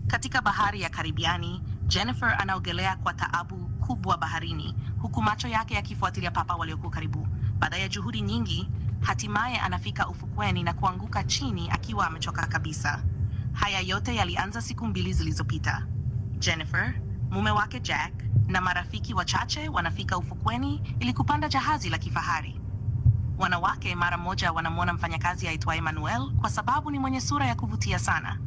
Katika bahari ya Karibiani, Jennifer anaogelea kwa taabu kubwa baharini, huku macho yake yakifuatilia papa waliokuwa karibu. Baada ya juhudi nyingi, hatimaye anafika ufukweni na kuanguka chini akiwa amechoka kabisa. Haya yote yalianza siku 2 zilizopita. Jennifer, mume wake Jack na marafiki wachache wanafika ufukweni ili kupanda jahazi la kifahari. Wanawake mara moja wanamwona mfanyakazi aitwaye Manuel kwa sababu ni mwenye sura ya kuvutia sana.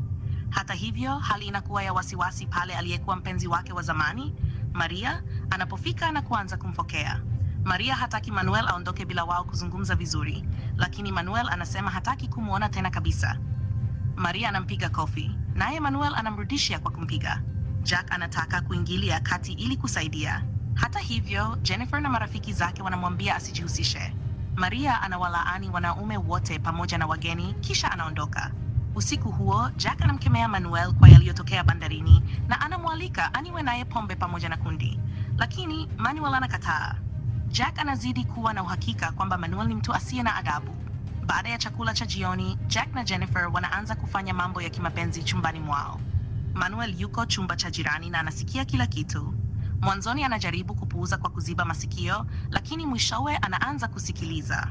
Hata hivyo, hali inakuwa ya wasiwasi pale aliyekuwa mpenzi wake wa zamani, Maria, anapofika na kuanza kumfokea. Maria hataki Manuel aondoke bila wao kuzungumza vizuri, lakini Manuel anasema hataki kumwona tena kabisa. Maria anampiga kofi, naye Manuel anamrudishia kwa kumpiga. Jack anataka kuingilia kati ili kusaidia. Hata hivyo, Jennifer na marafiki zake wanamwambia asijihusishe. Maria anawalaani wanaume wote pamoja na wageni, kisha anaondoka. Usiku huo, Jack anamkemea Manuel kwa yaliyotokea bandarini na anamwalika anywe naye pombe pamoja na kundi. Lakini Manuel anakataa. Jack anazidi kuwa na uhakika kwamba Manuel ni mtu asiye na adabu. Baada ya chakula cha jioni, Jack na Jennifer wanaanza kufanya mambo ya kimapenzi chumbani mwao. Manuel yuko chumba cha jirani na anasikia kila kitu. Mwanzoni anajaribu kupuuza kwa kuziba masikio, lakini mwishowe anaanza kusikiliza.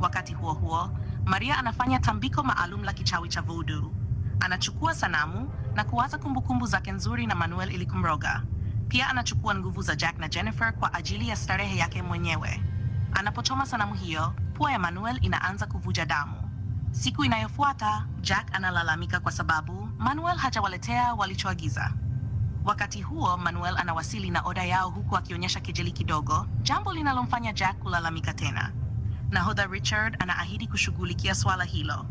Wakati huo huo, Maria anafanya tambiko maalum la kichawi cha voodoo. Anachukua sanamu na kuwaza kumbukumbu zake nzuri na Manuel ili kumroga. Pia anachukua nguvu za Jack na Jennifer kwa ajili ya starehe yake mwenyewe. Anapochoma sanamu hiyo, pua ya Manuel inaanza kuvuja damu. Siku inayofuata, Jack analalamika kwa sababu Manuel hajawaletea walichoagiza. Wakati huo, Manuel anawasili na oda yao huku akionyesha kejeli kidogo, jambo linalomfanya Jack kulalamika tena. Nahodha Richard anaahidi kushughulikia swala hilo.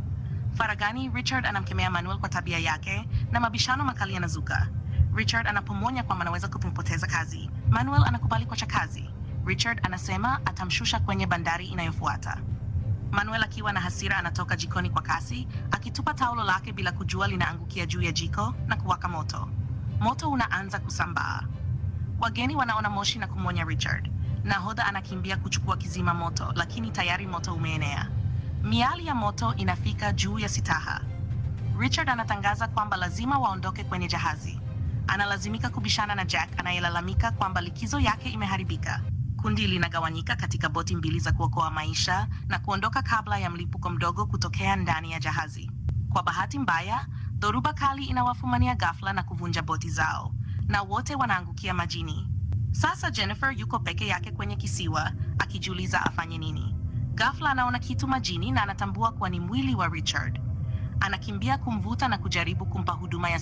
Faragani, Richard anamkemea Manuel kwa tabia yake na mabishano makali yanazuka. Richard anapomwonya kwamba anaweza kumpoteza kazi. Manuel anakubali kuacha kazi. Richard anasema atamshusha kwenye bandari inayofuata. Manuel akiwa na hasira anatoka jikoni kwa kasi, akitupa taulo lake bila kujua linaangukia juu ya jiko na kuwaka moto. Moto unaanza kusambaa. Wageni wanaona moshi na kumwonya Richard. Nahodha anakimbia kuchukua kizima moto, lakini tayari moto umeenea. Miali ya moto inafika juu ya sitaha. Richard anatangaza kwamba lazima waondoke kwenye jahazi. Analazimika kubishana na Jack anayelalamika kwamba likizo yake imeharibika. Kundi linagawanyika katika boti 2 za kuokoa maisha na kuondoka kabla ya mlipuko mdogo kutokea ndani ya jahazi. Kwa bahati mbaya, dhoruba kali inawafumania ghafla na kuvunja boti zao, na wote wanaangukia majini. Sasa Jennifer yuko peke yake kwenye kisiwa, akijiuliza afanye nini. Ghafla anaona kitu majini na anatambua kuwa ni mwili wa Richard. Anakimbia kumvuta na kujaribu kumpa huduma ya